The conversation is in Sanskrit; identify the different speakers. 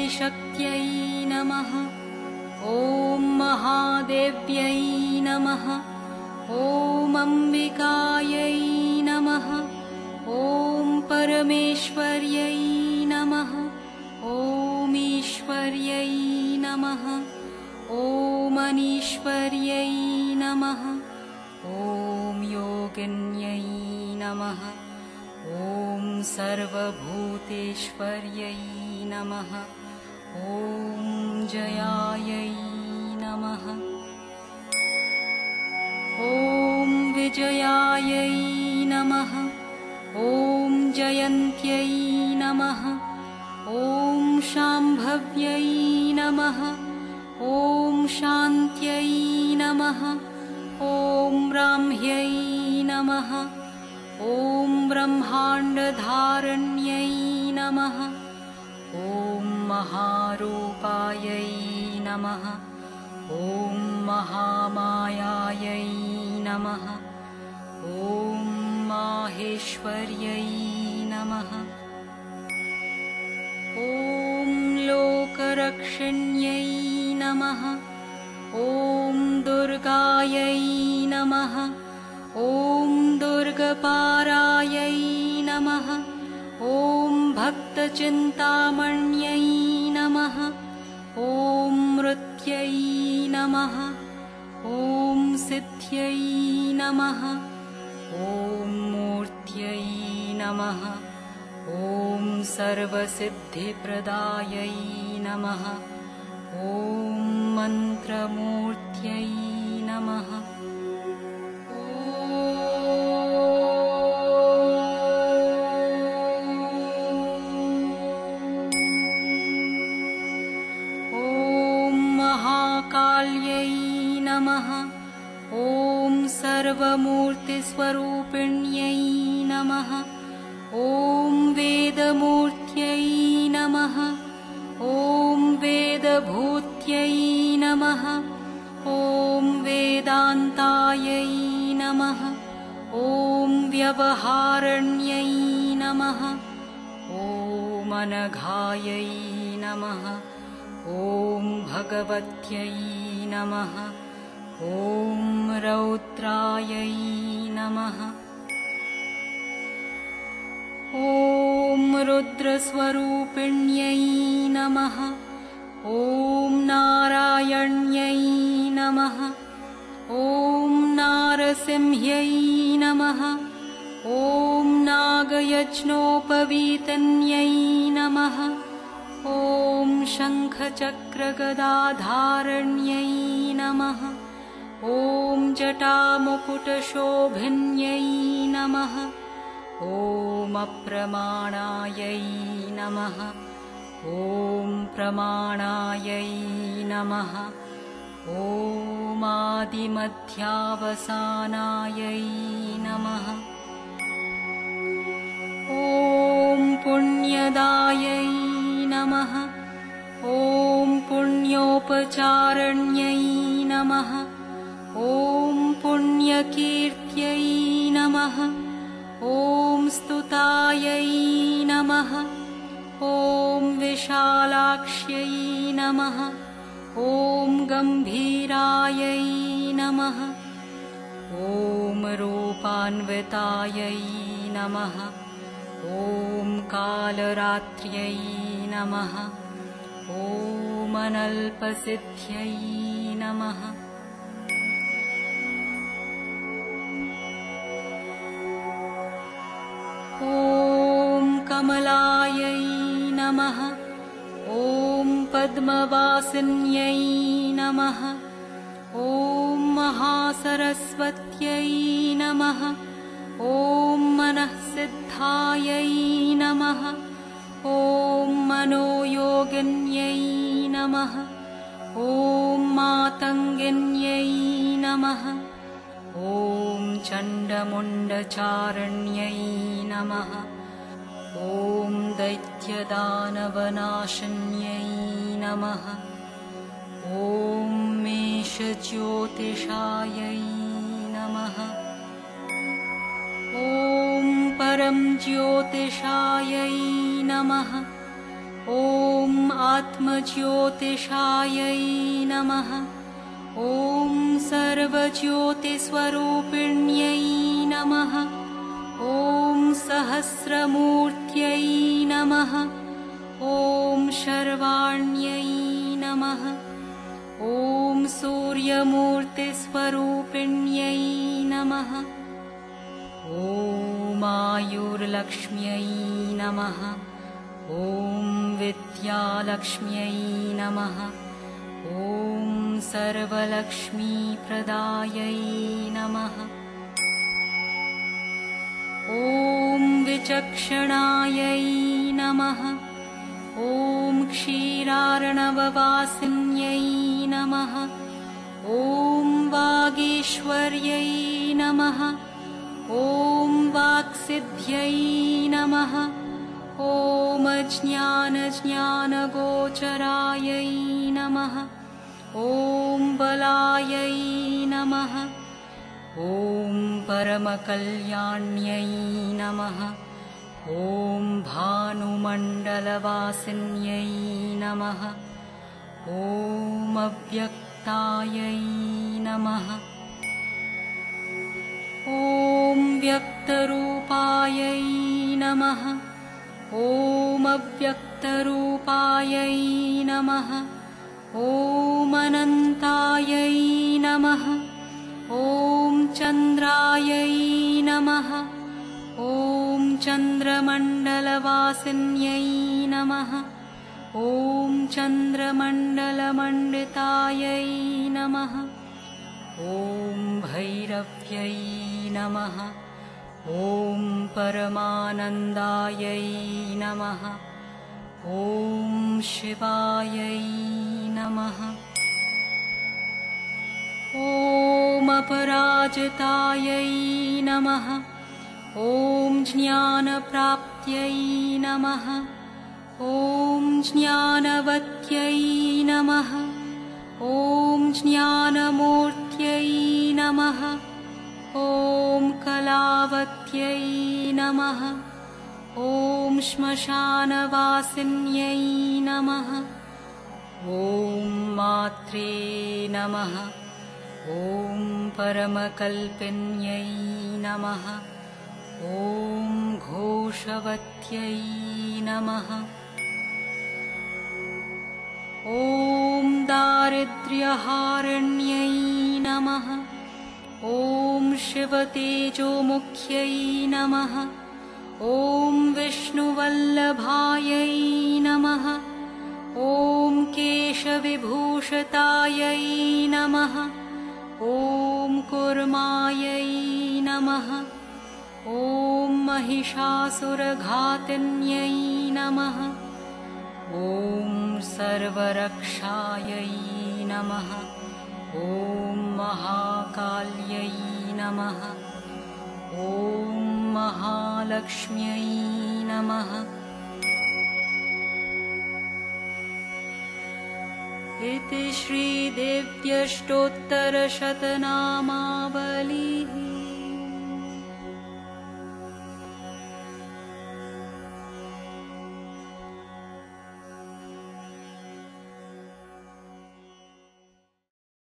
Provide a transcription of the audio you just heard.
Speaker 1: आदिशक्त्यै नमः। ॐ महादेव्यै नमः। ॐ अम्बिकायै नमः। ॐ परमेश्वर्यै नमः। ॐ ईश्वर्यै नमः। ॐ अनीश्वर्यै नमः। ॐ योगिन्यै नमः। ॐ सर्वभूतेश्वर्यै नमः। ॐ जयायै नमः। ॐ विजयायै नमः। ॐ जयन्त्यै नमः। ॐ शाम्भव्यै नमः। ॐ शान्त्यै नमः। ॐ ब्राह्म्यै नमः। ॐ ब्रह्माण्डधारण्यै नमः। ॐ महारूपायै नमः। ॐ महामायायै नमः। ॐ माहेश्वर्यै नमः। ॐ लोकरक्षिण्यै नमः। ॐ दुर्गायै नमः। ॐ दुर्गपारायै नमः। ॐ भक्तचिन्तामण्यै नमः। ॐ मृत्यै नमः। ॐ सिद्ध्यै नमः। ॐ मूर्त्यै नमः। ॐ सर्वसिद्धिप्रदायै नमः। ॐ मन्त्रमूर्त्यै नमः। ॐ महाकाल्यै नमः। ॐ सर्वमूर्तिस्वरूपिण्यै नमः। ॐ वेदमूर्त्यै नमः। ॐ वेदभूत्यै नमः। ॐ वेदान्तायै नमः। ॐ व्यवहारण्यै नमः। ॐ अनघायै नमः। ॐ भगवत्यै नमः। ॐ रौद्रायै नमः। ॐ रुद्रस्वरूपिण्यै नमः। ॐ नारायण्यै नमः। ॐ नारसिंह्यै नमः। ॐ नागयज्ञोपवीतन्यै नमः। ॐ शङ्खचक्रगदाधारण्यै नमः। ॐ जटामुकुटशोभिन्यै नमः। ॐ अप्रमाणायै नमः। ॐ प्रमाणायै नमः। ॐ आदिमध्यावसानायै नमः। ॐ पुण्यदायै नमः। ॐ पुण्योपचारण्यै नमः। ॐ पुण्यकीर्त्यै नमः। ॐ स्तुतायै नमः। ॐ विशालाक्ष्यै नमः। ॐ गम्भीरायै नमः। ॐ रूपान्वितायै नमः। ॐ कालरात्र्यै नमः। ॐ अनल्पसिद्ध्यै नमः। ॐ कमलायै नमः। ॐ पद्मवासिन्यै नमः। ॐ महासरस्वत्यै नमः। ॐ मनःसिद्धायै नमः। ॐ मनोयोगिन्यै नमः। ॐ मातङ्गिन्यै नमः। ॐ चण्डमुण्डचारण्यै नमः। ॐ दैत्यदानवनाशिन्यै नमः। ॐ मेषज्योतिषायै नमः। ॐ परं ज्योतिषायै नमः। ॐ आत्मज्योतिषायै नमः। ॐ सर्वज्योतिस्वरूपिण्यै नमः। ॐ सहस्रमूर्त्यै नमः। ॐ शर्वाण्यै नमः। ॐ सूर्यमूर्तिस्वरूपिण्यै नमः। ॐ आयुर्लक्ष्म्यै नमः। ॐ विद्यालक्ष्म्यै नमः। ॐ सर्वलक्ष्मीप्रदायै नमः। ॐ विचक्षणायै नमः। ॐ क्षीरार्णववासिन्यै नमः। ॐ वागीश्वर्यै नमः। ॐ वाक्सिद्ध्यै नमः। ॐ ज्ञानज्ञानगोचरायै नमः। ॐ बलायै नमः। ॐ परमकल्याण्यै नमः। ॐ भानुमण्डलवासिन्यै नमः। ॐ अव्यक्तायै नमः। ॐ व्यक्तरूपायै नमः। ॐ अव्यक्तरूपायै नमः। ॐ अनन्तायै नमः। ॐ चन्द्रायै नमः। ॐ चन्द्रमण्डलवासिन्यै नमः। ॐ चन्द्रमण्डलमण्डितायै नमः। ॐ भैरव्यै नमः। ॐ परमानन्दायै नमः। ॐ शिवायै नमः। ॐ अपराजितायै नमः। ॐ ज्ञानप्राप्त्यै नमः। ॐ ज्ञानवत्यै नमः। ॐ ज्ञानमूर्त्यै नमः। ॐ कलावत्यै नमः। ॐ श्मशानवासिन्यै नमः। ॐ मात्रे नमः। ॐ परमकल्पिन्यै नमः। ॐ घोषवत्यै नमः। ॐ दारिद्र्यहारिण्यै नमः। ॐ शिवतेजोमुख्यै नमः। ॐ विष्णुवल्लभायै नमः। ॐ केशविभूषितायै नमः। ॐ कुर्मायै नमः। ॐ महिषासुरघातिन्यै नमः। ॐ सर्वरक्षायै नमः। ॐ महाकाल्यै नमः। ॐ महालक्ष्म्यै नमः। इति श्रीदेव्यष्टोत्तरशतनामावलिः।